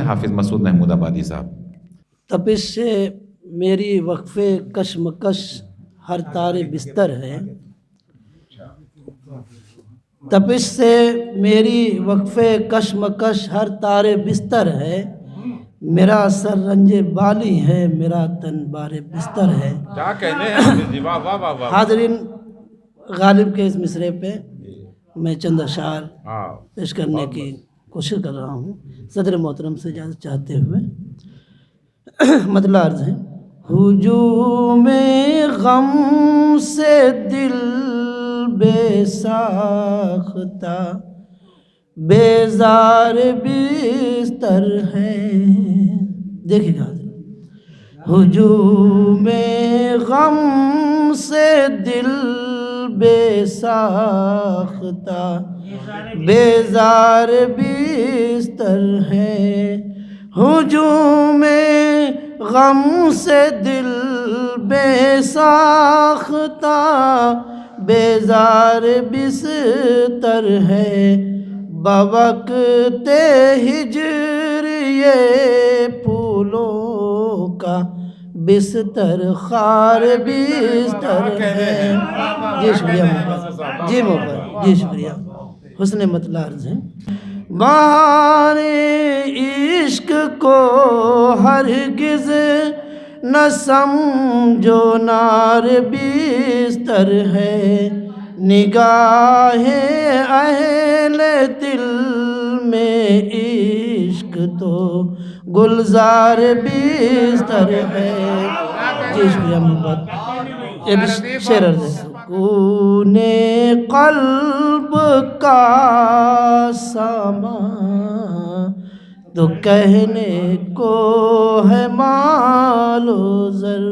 حافظ مسعود محمود آبادی صاحب۔ تپش سے میری وقف کشمکش ہر تار بستر ہے، تپش سے میری وقف کشمکش ہر تار بستر ہے، میرا سر رنج بالی ہے، میرا تن بار بستر ہے۔ کیا کہنے ہیں، واہ واہ واہ واہ۔ حاضرین، غالب کے اس مصرعے پہ میں چند اشعار پیش کرنے کی کوشش کر رہا ہوں، صدر محترم سے اجازت چاہتے ہوئے۔ مطلع عرض ہے: ہجوم غم سے دل بے ساختہ بیزار بستر ہے۔ دیکھیے گا، ہجوم غم سے دل بے ساختہ بیزار بستر ہے، ہجوم غم سے دل بے ساختہ بیزار بستر ہے، بوقت ہجر یہ پھولوں کا بستر خار بستر ہے۔ جی شکریہ محبت، جی محبت، جی شکریہ۔ حسن مطلع عرض ہے: بہار عشق کو ہرگز نہ سمجھو نار بستر ہے، نگاہ اہل دل میں عشق تو گلزار بستر ہے۔ جی شکریہ محبت۔ یہ بھی شعر عرض ہے: سکون قلب کا سامان تو کہنے کو ہے مال و زر،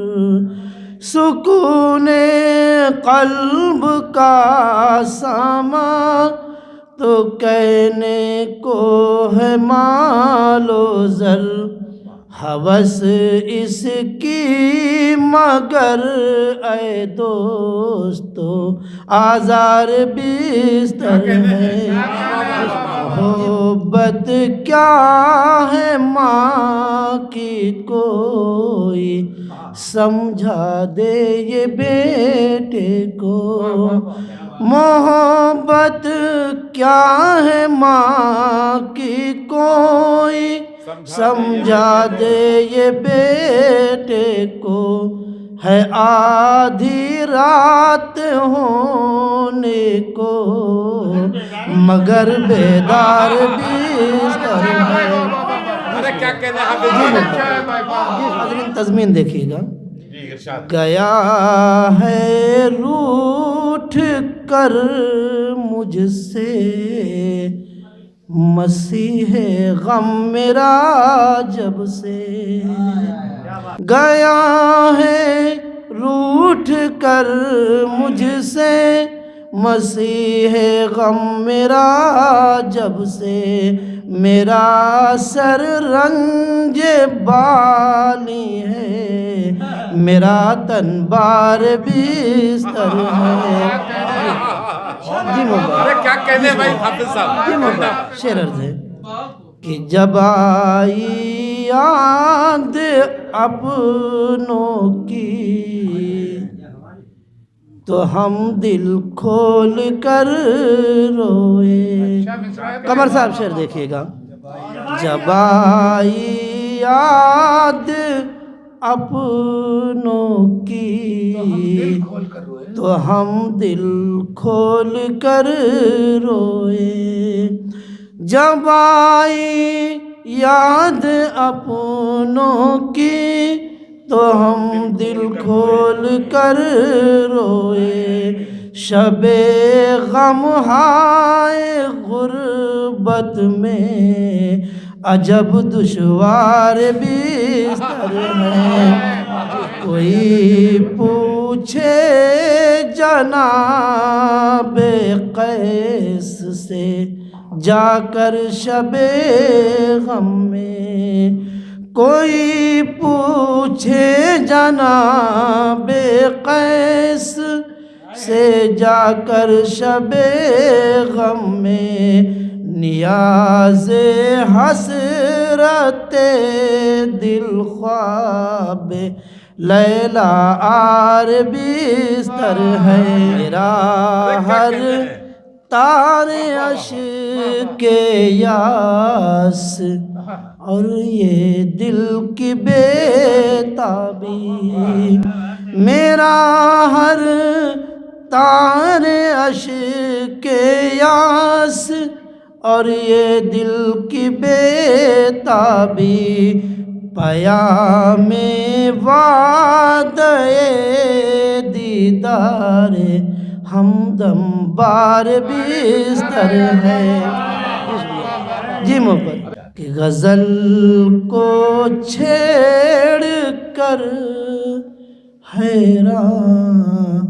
سکون قلب کا سامان تو کہنے کو ہے مال و زر، ہوس اس کی مگر اے دوستو آزار بستر ہے، محبت کیا ہے ماں کی کوئی سمجھا دے یہ بیٹے کو، محبت کیا ہے ماں کی کوئی سمجھا دے یہ بیٹے کو، ہے آدھی رات ہونے کو مگر بیدار بستر ہے۔ حاضرین تضمین دیکھیے گا: گیا ہے روٹھ کر مجھ سے مسیح غم میرا جب سے، گیا ہے روٹھ کر مجھ سے مسیح غم میرا جب سے، میرا سر رنج بالی ہے، میرا تن بار بستر ہے۔ جی محبت، کیا کہنے بھائی حافظ صاحب۔ جی محبت، شعر عرض ہے کہ جب آئی یاد اپنوں کی تو ہم دل کھول کر روئے۔ قمر صاحب شعر دیکھیے گا: جب آئی یاد اپنوں کی تو ہم دل کھول کر روئے، جب آئی یاد اپنوں کی تو ہم دل کھول کر روئے، شب غم ہائے غربت میں عجب دشوار بستر ہے، کوئی پوچھے جناب قیس سے جا کر شب غم میں، کوئی پوچھے جناب قیس سے جا کر شب غم میں، نیاز حسرت حسرت دل خواب لیلا آر بستر ہے میرا ہر تار اشک یاس اور یہ دل کی بے تابی میرا ہر تار اشک یاس اور یہ دل کی بے تابی پیام وعدہ دیدار ہمدم بار بستر ہے جی محبت کہ غزل کو چھیڑ کر حیران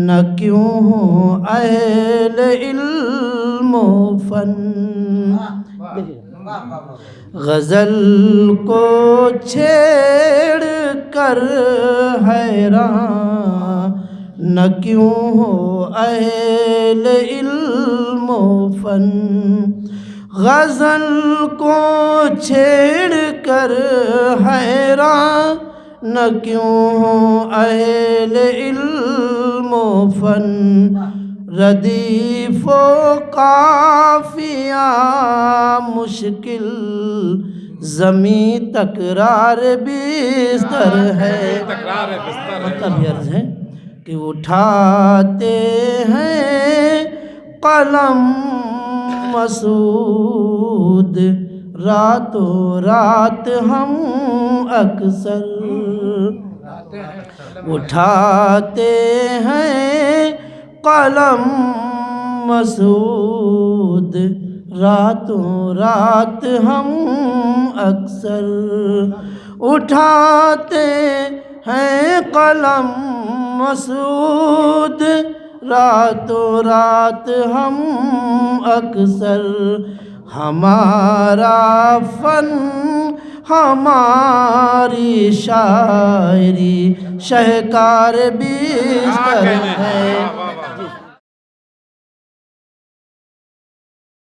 نہ کیوں ہوں اہل علم و فن غزل کو چھیڑ کر حیران نہ کیوں ہو اہل علم و فن غزل کو چھیڑ کر حیران نہ کیوں ہو اہل علم و فن ردیف و قافیہ مشکل زمیں تکرار بستر ہے مطلب عرض ہے کہ اٹھاتے ہیں قلم مسعود راتوں رات ہم اکثر اٹھاتے ہیں قلم مسعود راتوں رات ہم اکثر اٹھاتے ہیں قلم مسعود راتوں رات ہم اکثر ہمارا فن ہماری شاعری شہکار بستر ہے